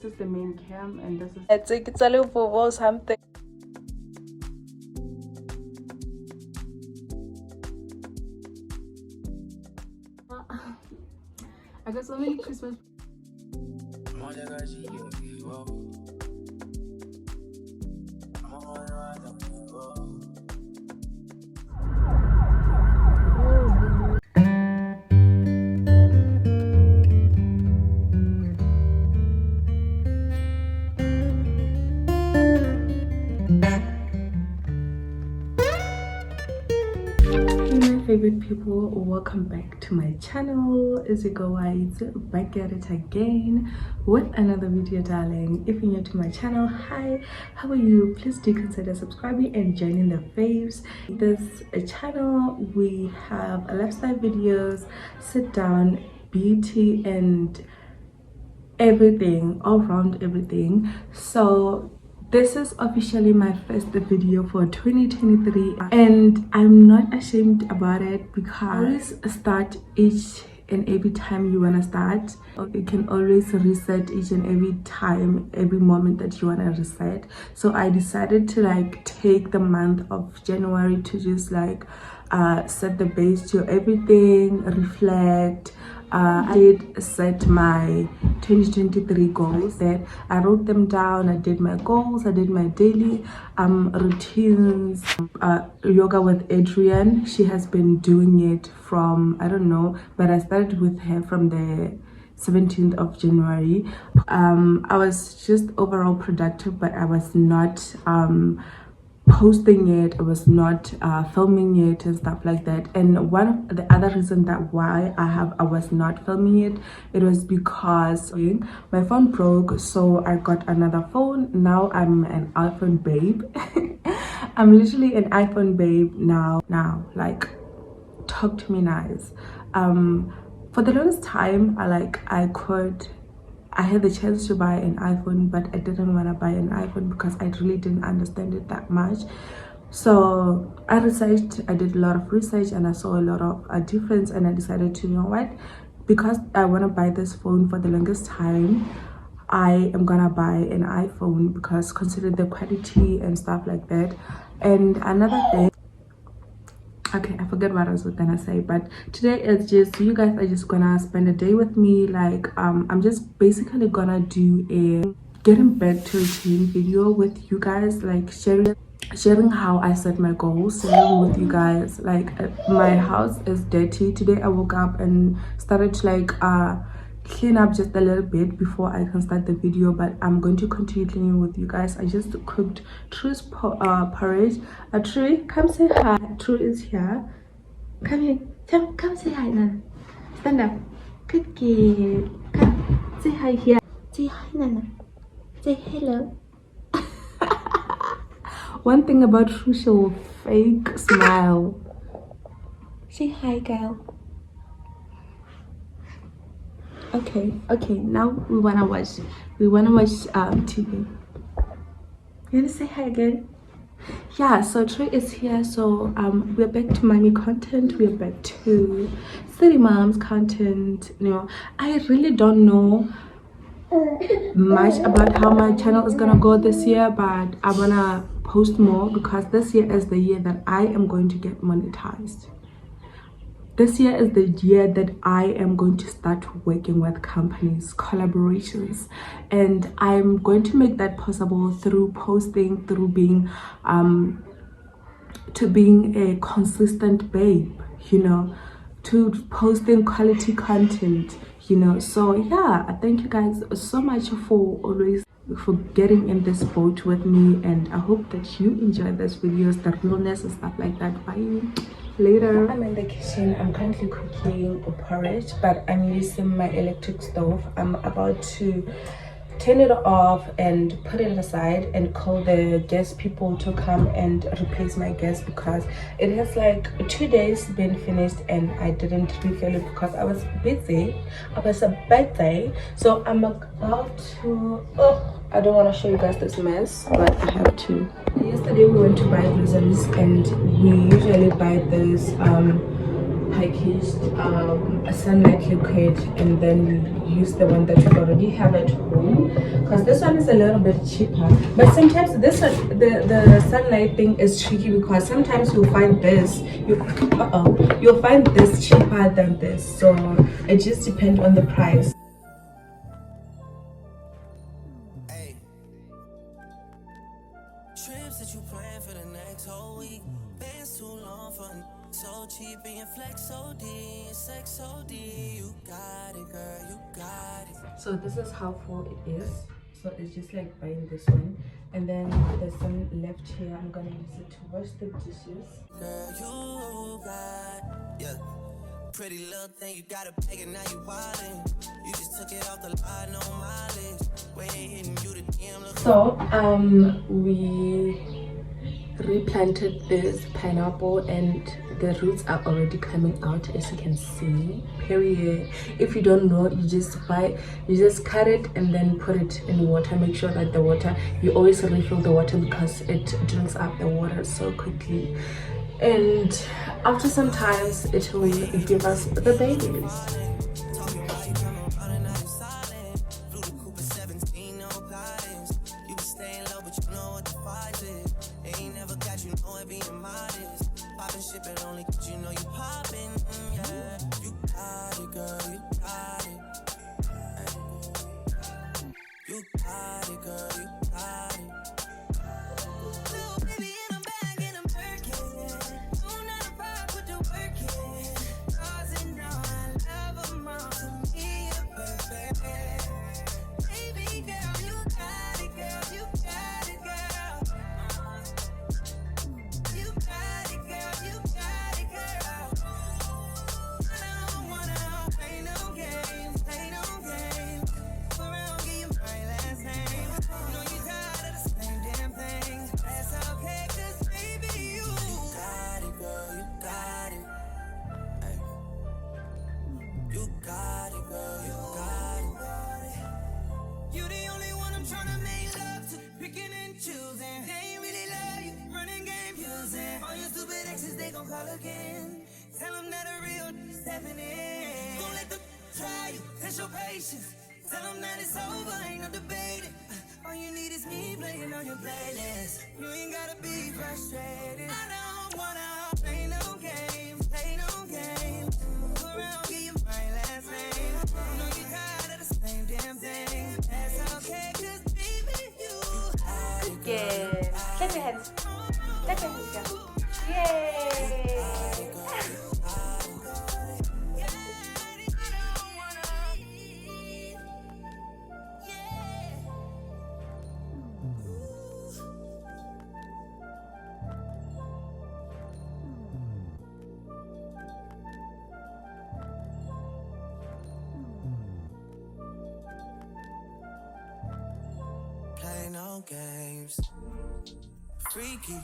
This is the main cam, and this is It's a little for something. I got so many Christmas. Favorite people, welcome back to my channel. It's your girl Oaitse, back at it again with another video, darling. If you're new to my channel, hi, how are you? Please do consider subscribing and joining the faves. This channel, we have lifestyle videos, sit down, beauty, and everything, all around everything. So this is officially my first video for 2023, and I'm not ashamed about it because start each and every time you want to start. You can always reset each and every time, every moment that you want to reset. So I decided to like take the month of January to just like set the base to everything, reflect. I did set my 2023 goals. That I wrote them down. I did my goals. I did my daily routines. Yoga with Adrian. She has been doing it from, I don't know, but I started with her from the 17th of January. I was just overall productive, but I was not posting it. I was not filming it and stuff like that. And one of the other reason that why I was not filming it was because my phone broke, so I got another phone. Now I'm an iPhone babe. I'm literally an iPhone babe now, like, talk to me nice. For the longest time, I had the chance to buy an iPhone, but I didn't want to buy an iPhone because I really didn't understand it that much. So I researched, I did a lot of research, and I saw a lot of difference, and I decided to, you know what, because I want to buy this phone for the longest time, I am gonna buy an iPhone because consider the quality and stuff like that. And another thing, okay, I forget what I was gonna say, but today it's just, you guys are just gonna spend a day with me. Like I'm just basically gonna do a getting back to routine video with you guys, like sharing how I set my goals, sharing with you guys. Like my house is dirty today. I woke up and started to like clean up just a little bit before I can start the video, but I'm going to continue cleaning with you guys. I just cooked True's porridge. True, come say hi. True is here. Come here. Come say hi now. Stand up. Good kid. Come say hi here. Say hi, Nana. Say hello. One thing about True, she'll fake smile. Say hi, girl. Okay, now we wanna watch TV. You wanna say hi again? Yeah, so Trey is here. So we're back to mommy content. We're back to city moms content. You know, I really don't know much about how my channel is gonna go this year, but I wanna post more because this year is the year that I am going to get monetized. This year is the year that I am going to start working with companies, collaborations, and I'm going to make that possible through posting, through being a consistent babe, you know, to posting quality content, you know. So yeah, I thank you guys so much for getting in this boat with me, and I hope that you enjoy these videos, the realness and stuff like that. Bye. Later. I'm in the kitchen. I'm currently cooking a porridge, but I'm using my electric stove. I'm about to turn it off and put it aside and call the guest people to come and replace my gas because it has like 2 days been finished and I didn't refill it because I was busy. I was a birthday, so I'm about to, I don't want to show you guys this mess, but I have to. Yesterday we went to buy groceries, and we usually buy this packaged a sunlight liquid, and then we use the one that we already have at home, because this one is a little bit cheaper. But sometimes this one, the sunlight thing is tricky, because sometimes you'll find this you'll find this cheaper than this, so it just depends on the price. Trips that you plan for the next whole week. Been too long for so cheap and flex OD and sex OD. You got it, girl, you got it. So this is how full it is. So it's just like buying this one, and then there's some left here. I'm gonna use it to wash the dishes. Girl, you got, yeah. Pretty little thing, you got a bag and now you wildin'. You just took it off the line, no mileage. Waiting you to DM look. So we replanted this pineapple, and the roots are already coming out, as you can see. Period. If you don't know, you just cut it and then put it in water. Make sure that the water, you always refill the water, because it drinks up the water so quickly, and after some times it will give us the babies. Again. Tell them that a real stepping in. Don't let them try you, test your patience. Tell them that it's over, ain't no debating. All you need is me playing on your playlist. You ain't gotta be frustrated. I don't wanna play no games, play no games. Go around, get you my last name. I know you tired of the same damn thing. That's okay, cause baby, you Yeah. Clap your hands. Clap your hands, girl. Yay! play no games. Freaky.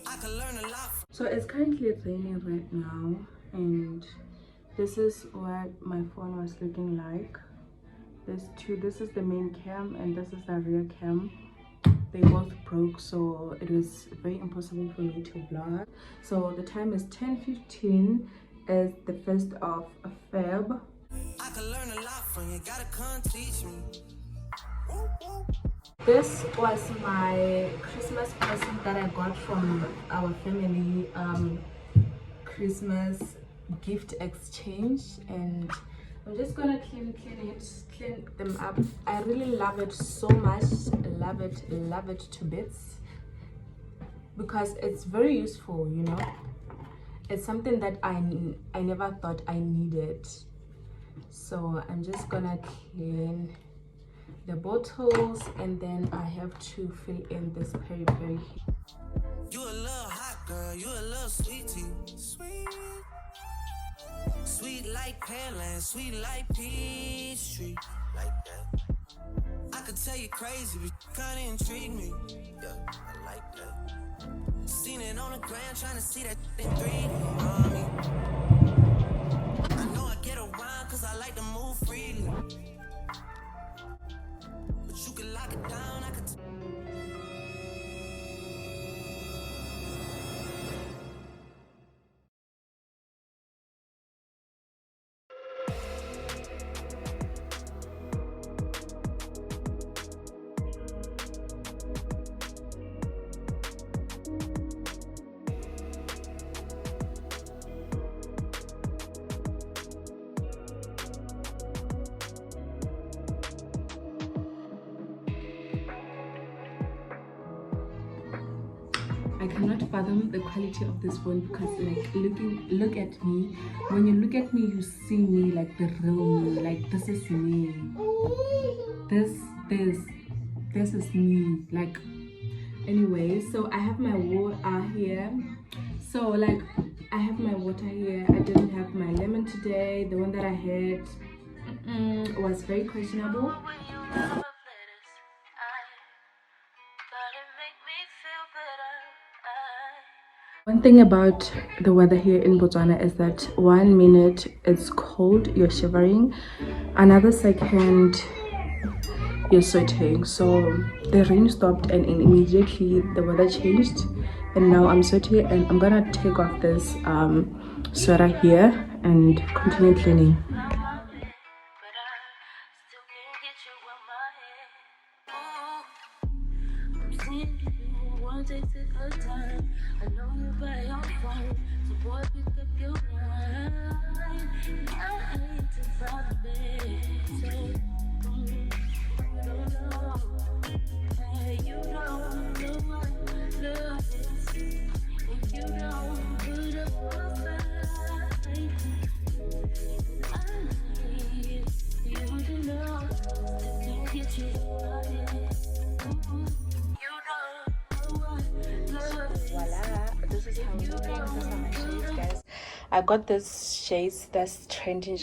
I can learn a lot. So it's currently raining right now, and this is what my phone was looking like. This is the main cam, and this is the rear cam. They both broke, so it was very impossible for me to vlog. So the time is 10:15, is the 1st of Feb. I can learn a lot from you, gotta come teach me. This was my Christmas present that I got from our family, Christmas gift exchange, and I'm just gonna clean them up. I really love it so much. Love it to bits, because it's very useful, you know. It's something that I never thought I needed. So I'm just gonna clean the bottles, and then I have to fill in this peri-peri. You a little hot girl, you a little sweetie. Sweet like Pearland, sweet like Peachtree. Like that. I could tell you crazy, but you kinda intrigue me. Yeah, I like that. Seen it on the ground, trying to see that in 3D, mommy. I know I get around, cause I like to move freely. But you can lock it down, I could I cannot fathom the quality of this phone because like look at me. When you look at me, you see me like the real me. Like this is me. This this this is me. Like anyway, so I have my water here. So like I have my water here. I didn't have my lemon today. The one that I had was very questionable. One thing about the weather here in Botswana is that 1 minute it's cold, you're shivering, another second you're sweating. So the rain stopped and immediately the weather changed, and now I'm sweaty and I'm gonna take off this sweater here and continue cleaning. I know you by your phone, so boy pick up your line. I hate to bother me, so you don't know. Hey, you don't know what love is if you don't put up a fight. I need you to know to get you started. You don't know what love is. Voila, this is how it's looking. These are my shades, guys. I got this shades that's trending.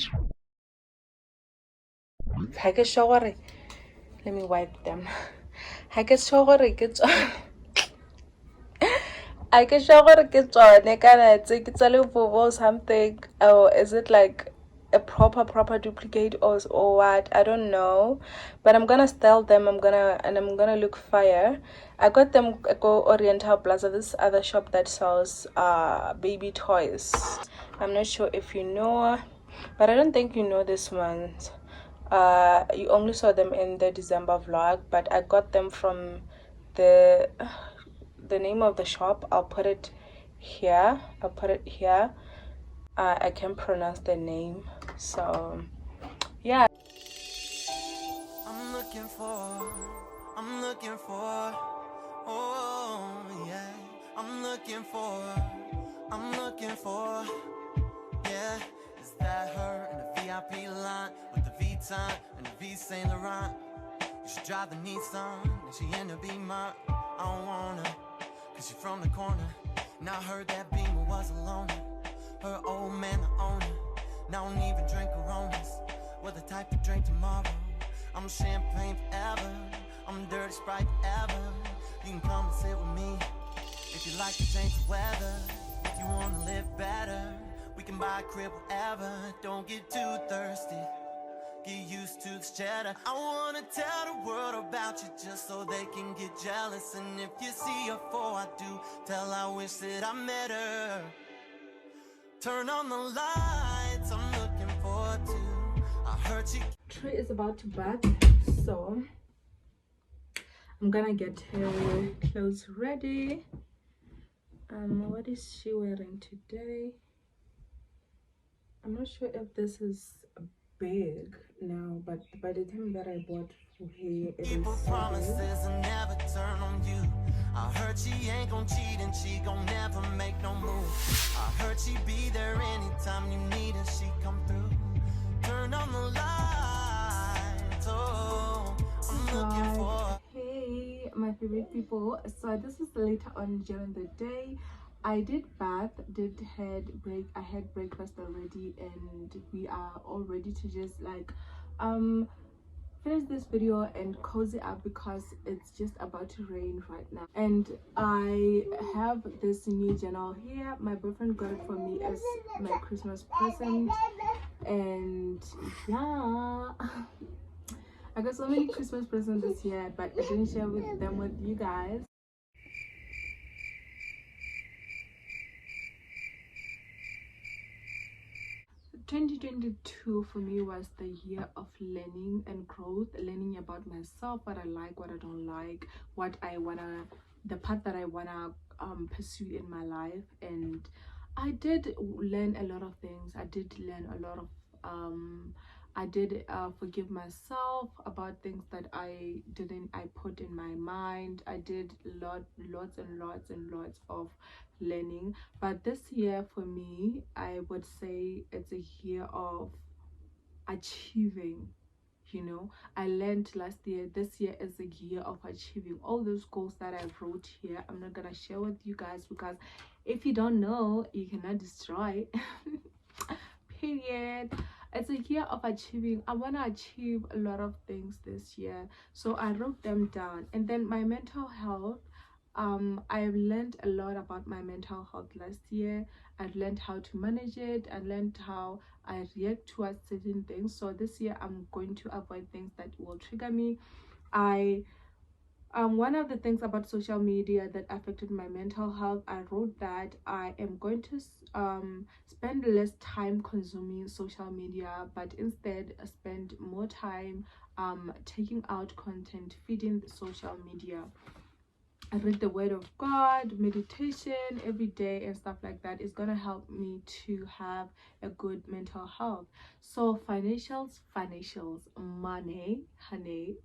Let me wipe them. I can show her it's I can show her it's a little something. Or is it like a proper duplicate or what? I don't know. But I'm gonna style them. I'm gonna look fire. I got them at Go Oriental Plaza, this other shop that sells baby toys. I'm not sure if you know, but I don't think you know this ones. You only saw them in the December vlog, but I got them from the name of the shop. I'll put it here. I can't pronounce the name, so yeah. I'm looking for, oh yeah. I'm looking for, yeah. Is that her in the VIP line with the V-Time and the V Saint Laurent? You should drive the Nissan and she end up being mine. I don't want her, cause she from the corner. Now I heard that Beamer was a loner. Her old man the owner. Now I don't even drink Coronas. We're the type to drink tomorrow. I'm champagne forever. I'm dirty Sprite forever. You can come and sit with me if you like to change the weather. If you wanna live better, we can buy a crib wherever. Don't get too thirsty. Get used to this cheddar. I wanna tell the world about you just so they can get jealous. And if you see her before I do, tell I wish that I met her. Turn on the lights, I'm looking forward to. I heard she Tree is about to bath, so I'm gonna get her clothes ready. What is she wearing today? I'm not sure if this is big now, but by the time that I bought for her, it people is promises and never turn on you. I heard she ain't gon' cheat and she gon' never make no move. I heard she be there anytime you need her, she come through. Turn on the lights, oh, I'm looking for. Hey, my favorite people. So this is later on during the day. I did bath, I had breakfast already, and we are all ready to just like finish this video and cozy up because it's just about to rain right now. And I have this new journal here. My boyfriend got it for me as my Christmas present, and yeah. I got so many Christmas presents this year, but I didn't share them with you guys. 2022 for me was the year of learning and growth, learning about myself, what I like, what I don't like, what I wanna, the path that I wanna pursue in my life. And I did learn a lot of things. I did learn a lot of I did forgive myself about things that I put in my mind. I did lots and lots of learning. But this year for me, I would say it's a year of achieving. I learned last year. This year is a year of achieving all those goals that I wrote here. I'm not gonna share with you guys because if you don't know, you cannot destroy. Period. It's a year of achieving. I want to achieve a lot of things this year, so I wrote them down. And then my mental health, I've learned a lot about my mental health last year. I've learned how to manage it. I learned how I react towards certain things. So this year I'm going to avoid things that will trigger me. I One of the things about social media that affected my mental health, I wrote that I am going to spend less time consuming social media, but instead spend more time taking out content, feeding the social media. I read the word of God, meditation every day and stuff like that is gonna help me to have a good mental health. So financials, money, honey.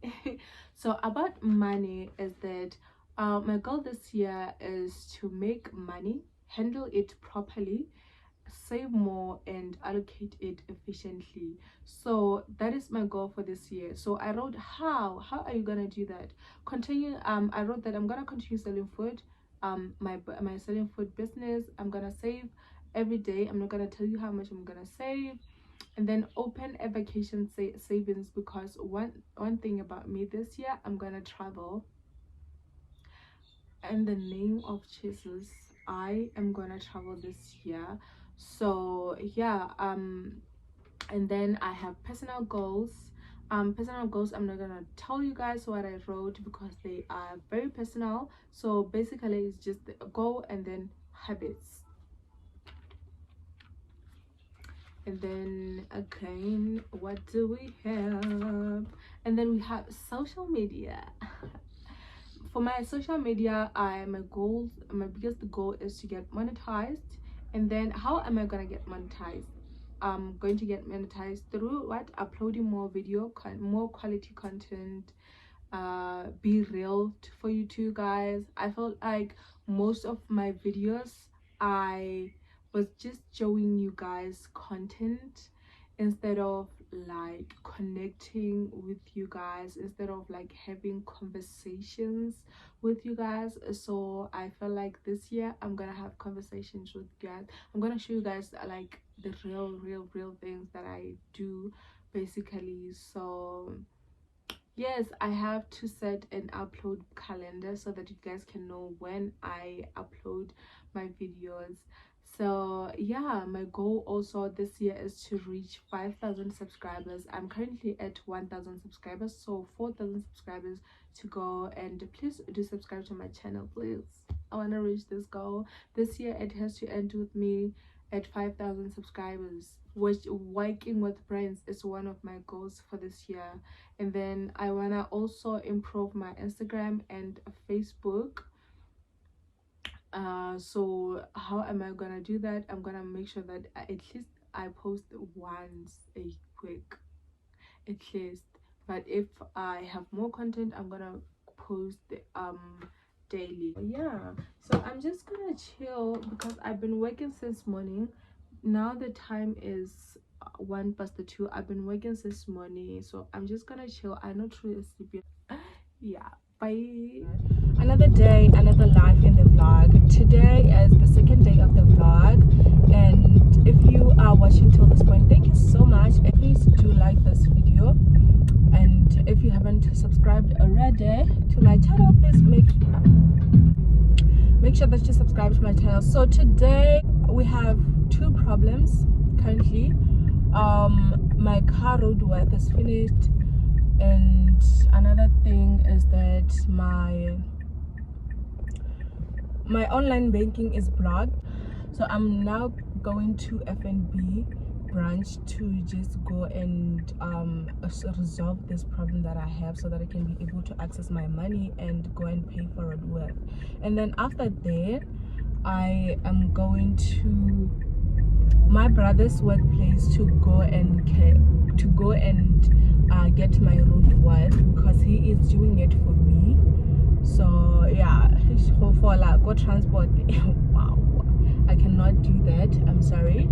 So about money is that my goal this year is to make money, handle it properly, save more and allocate it efficiently. So that is my goal for this year. So I wrote how are you gonna do that? Continue. I wrote that I'm gonna continue selling food, my selling food business. I'm gonna save every day. I'm not gonna tell you how much I'm gonna save. And then open a vacation savings, because one thing about me this year, I'm gonna travel. In the name of Jesus, I am gonna travel this year. So yeah, and then I have personal goals. Personal goals, I'm not gonna tell you guys what I wrote because they are very personal. So basically it's just a goal and then habits. And then again, what do we have? And then we have social media. For my social media, my biggest goal is to get monetized. And then how am I gonna get monetized? I'm going to get monetized through what? Uploading more more quality content, be real for you two guys. I felt like most of my videos I was just showing you guys content instead of like connecting with you guys, instead of like having conversations with you guys. So I felt like this year I'm gonna have conversations with you guys. I'm gonna show you guys like the real things that I do basically. So yes, I have to set an upload calendar so that you guys can know when I upload my videos. So yeah, my goal also this year is to reach 5,000 subscribers. I'm currently at 1,000 subscribers, so 4,000 subscribers to go. And please do subscribe to my channel, please. I want to reach this goal this year. It has to end with me at 5,000 subscribers, which working with brands is one of my goals for this year. And then I want to also improve my Instagram and Facebook. So how am I gonna do that? I'm gonna make sure that at least I post once a week, at least. But if I have more content, I'm gonna post daily. Yeah, so I'm just gonna chill because I've been working since morning. Now the time is 1 past 2. I've been working since morning, so I'm just gonna chill. I know True is sleeping. Yeah, bye. Another day, another life in the vlog. Today is the second day of the vlog, and if you are watching till this point, thank you so much. And please do like this video, and if you haven't subscribed already to my channel, please make sure that you subscribe to my channel. So today we have two problems currently. My car roadwork is finished, and another thing is that my online banking is blocked. So I'm now going to FNB branch to just go and resolve this problem that I have, so that I can be able to access my money and go and pay for roadwork. And then after that, I am going to my brother's workplace to go and get my road wife, because he is doing it for me. So yeah, for like go transport. Wow, I cannot do that, I'm sorry.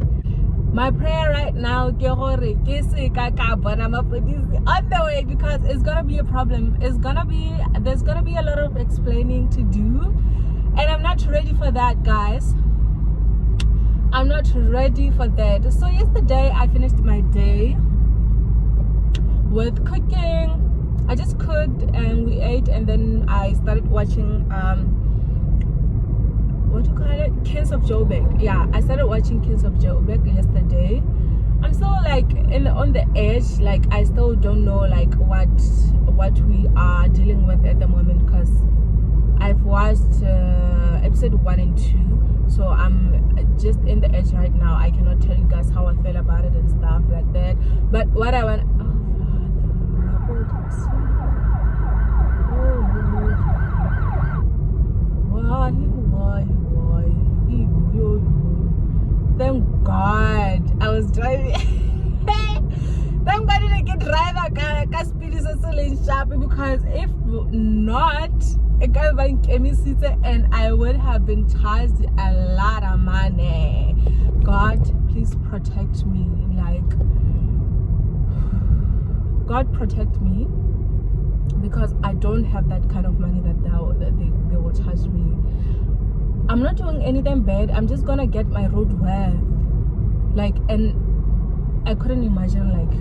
My prayer right now on the way, because it's gonna be a problem. There's gonna be a lot of explaining to do, and I'm not ready for that, guys. I'm not ready for that. So yesterday I finished my day with cooking. I just cooked and we ate, and then I started watching what do you call it, Kings of Joburg. Yeah, I started watching Kings of Joburg yesterday. I'm still like on the edge, like I still don't know like what we are dealing with at the moment, because I've watched episode 1 and 2, so I'm just in the edge right now. I cannot tell you guys how I feel about it and stuff like that, but what I want, thank God I was driving. Thank God I can drive a speed is sharp, because if not, and I would have been charged a lot of money. God, please protect me. Like, God protect me, because I don't have that kind of money that they will charge me. I'm not doing anything bad. I'm just gonna get my road worth. Like, and I couldn't imagine like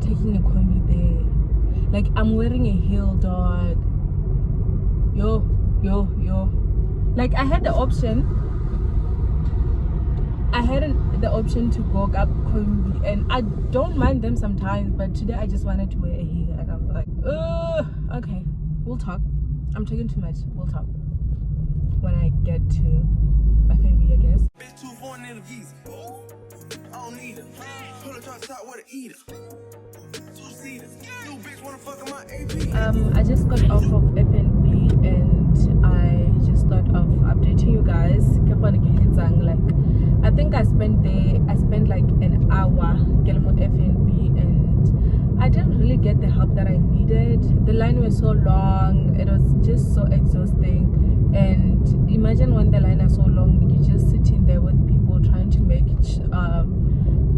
taking a combi there. Like, I'm wearing a heel, dog. Yo. Like, I had the option to go up combi, and I don't mind them sometimes, but today I just wanted to wear a heel, and I'm like, okay, we'll talk. I'm talking too much. We'll talk when I get to my family, I guess. I just got off of FNB, and I just thought of updating you guys. Like, I think I spent like an hour getting on FNB, and I didn't really get the help that I needed. The line was so long, it was just so exhausting. And imagine when the line is so long, you're just sitting there with people trying to make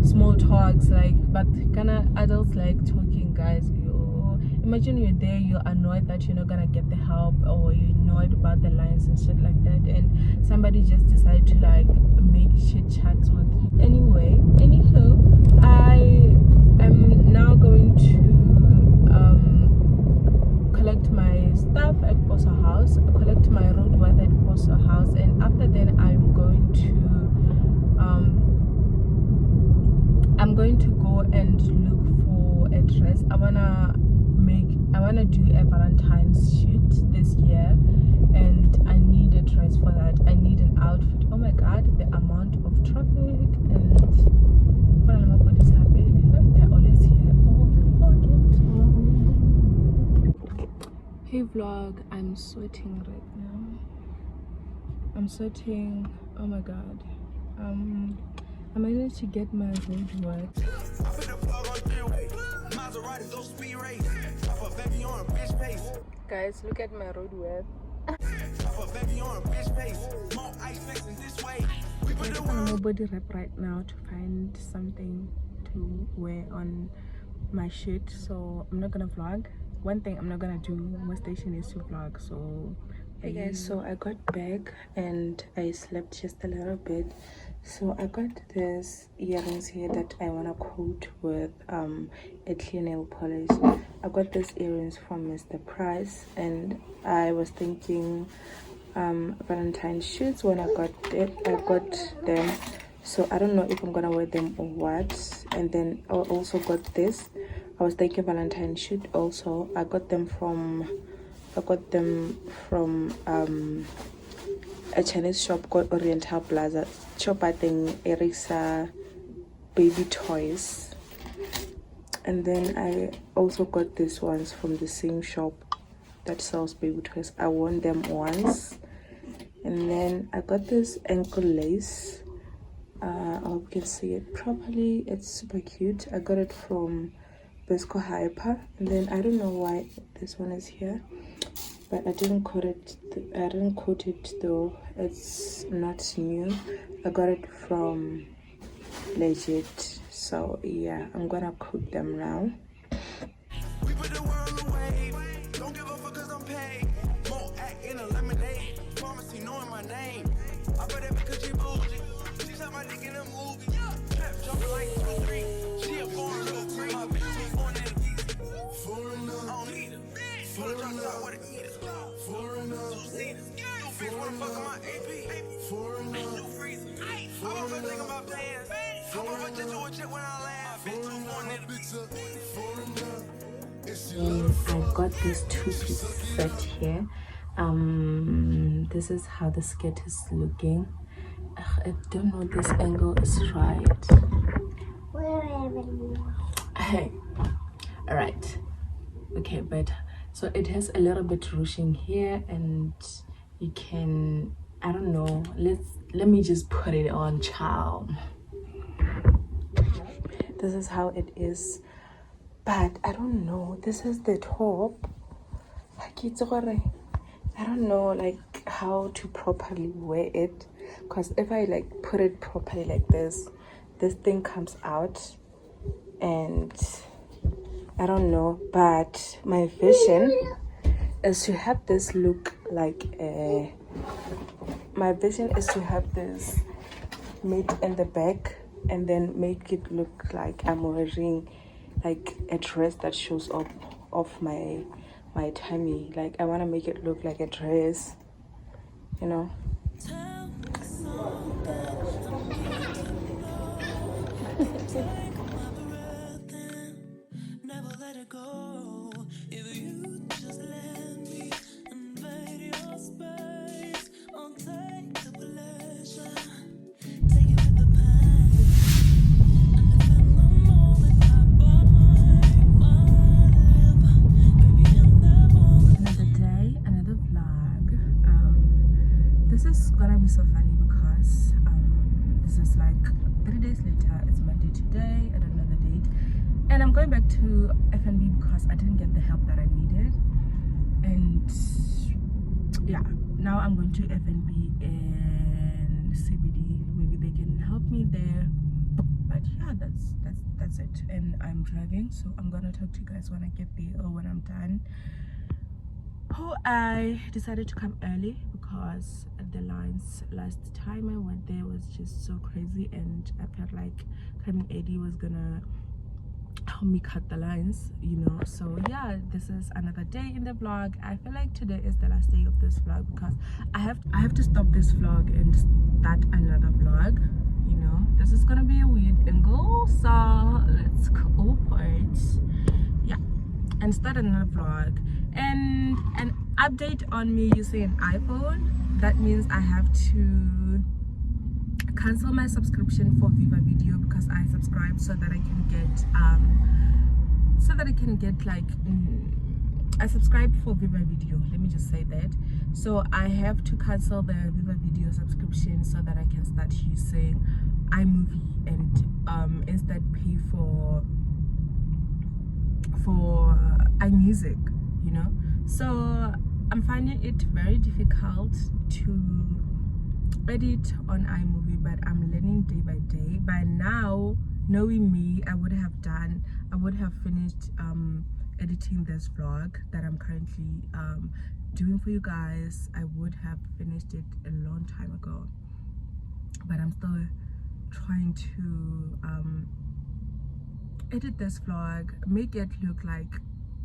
small talks, like, but kind of adults like talking, guys. Imagine you're there, you're annoyed that you're not gonna get the help, or you're annoyed about the lines and shit like that, and somebody just decided to like make shit chats with you. Anywho, I am now going to collect my stuff at Bossa House, collect my road worth at Bossa House, and after then I'm going to go and look for a dress. I wanna do a Valentine's shoot this year, and I need a dress for that. I need an outfit. Oh my God, the amount of traffic, and what is happening? They're always here all the fucking time. Hey vlog, I'm sweating right now. I'm sweating. Oh my God. I managed to get my road work. Guys, look at my road work. I'm nobody rep right now to find something to wear on my shoot, so I'm not gonna vlog. One thing I'm not gonna do on my station is to vlog. So hey guys, so I got back and I slept just a little bit. So I got this earrings here that I want to coat with a clear nail polish. I got these earrings from Mr. Price, and I was thinking Valentine's shoots when I got them. So I don't know if I'm gonna wear them or what. And then I also got this. I was thinking Valentine's shoot also. I got them from a Chinese shop called Oriental Plaza. Shop, I think, Eric's baby toys. And then I also got these ones from the same shop that sells baby toys. I won them once. And then I got this ankle lace I hope you can see it properly. It's super cute. I got it from Besco Hyper, and then I don't know why this one is here, but I didn't quote it. I didn't quote it though. It's not new. I got it from Legit. So yeah, I'm gonna cook them now. We put the world away. Don't give a fuck 'cause I'm paid. More act in a lemonade. Pharmacy knowing my name. I bet it because she bougie. She shot my dick in a movie. Trap jumping like 2-3. She a foreign little free. My bitch was born in the easy. Foreigner. I don't need her. Full of drop top with a eater. Foreigner. Two-seaters. New bitch wanna fuck on my AP. Foreigner. New freezer. I want to think about pants. I want to just do a shit when I laugh. Bitch was born in the foreigner. I got this two-piece set here. This is how the skirt is looking. I don't know, this angle is right. Hey, all right, okay, but so it has a little bit ruching here, and you can, I don't know, let me just put it on, child. This is how it is, but I don't know, this is the top. I don't know like how to properly wear it, because if I like put it properly like this thing comes out, and I don't know, but my vision is to have this look like my vision is to have this meat in the back and then make it look like I'm wearing like a dress that shows up off my tummy. Like I want to make it look like a dress, you know. This is gonna be so funny because this is like 3 days later. It's Monday today, I don't know the date, and I'm going back to F&B because I didn't get the help that I needed. And yeah, now I'm going to F&B in CBD. Maybe they can help me there, but yeah, that's it. And I'm driving, so I'm gonna talk to you guys when I get there or when I'm done. I decided to come early because the lines last time I went there was just so crazy, and I felt like coming AD was gonna help me cut the lines, you know. So yeah, this is another day in the vlog. I feel like today is the last day of this vlog because I have to stop this vlog and start another vlog, you know. This is gonna be a weird angle, so let's go for it. Yeah, and start another vlog. And an update on me using an iPhone. That means I have to cancel my subscription for Viva Video because I subscribed so that I can get like I subscribed for Viva Video, let me just say that. So I have to cancel the Viva Video subscription so that I can start using iMovie and instead pay for iMusic, you know. So I'm finding it very difficult to edit on iMovie, but I'm learning day by day. By now, knowing me, I would have finished editing this vlog that I'm currently doing for you guys. I would have finished it a long time ago, but I'm still trying to edit this vlog, make it look like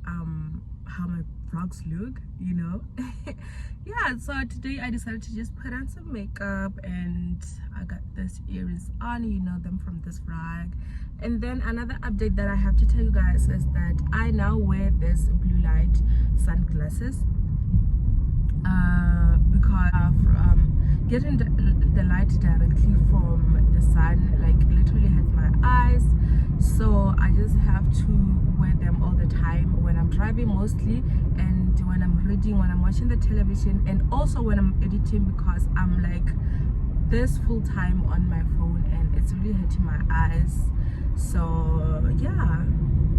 how my vlogs look, you know. Yeah, so today I decided to just put on some makeup, and I got this earrings on, you know them from this vlog. And then another update that I have to tell you guys is that I now wear this blue light sunglasses because getting the light directly from the sun like literally hurts my eyes. So I just have to wear them all the time when I'm driving mostly, and when I'm reading, when I'm watching the television, and also when I'm editing, because I'm like this full time on my phone and it's really hurting my eyes. So yeah,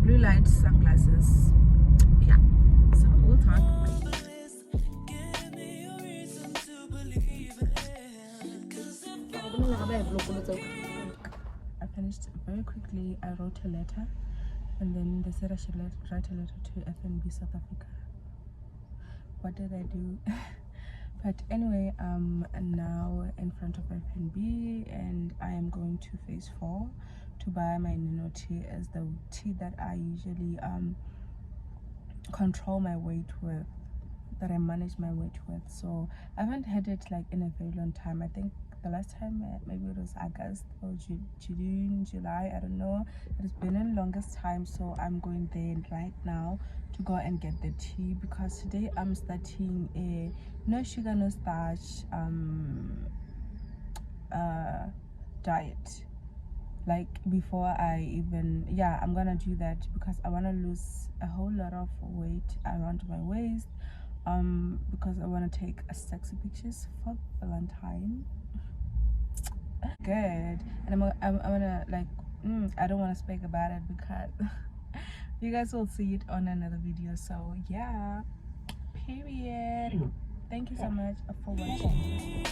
blue light sunglasses. Yeah, so we'll talk. I finished very quickly. I wrote a letter and then they said I should write a letter to FNB South Africa. What did I do? But anyway, I'm now in front of FNB and I am going to phase 4 to buy my Nino tea, as the tea that I usually control my weight with, that I manage my weight with. So I haven't had it like in a very long time. I think the last time maybe it was August or June, July, I don't know. It's been a longest time, so I'm going there right now to go and get the tea, because today I'm starting a no sugar no starch diet. Like before I even, yeah, I'm gonna do that because I want to lose a whole lot of weight around my waist, because I want to take a sexy pictures for Valentine. Good. And I'm gonna like I don't want to speak about it because you guys will see it on another video. So yeah, period. Thank you so much for watching.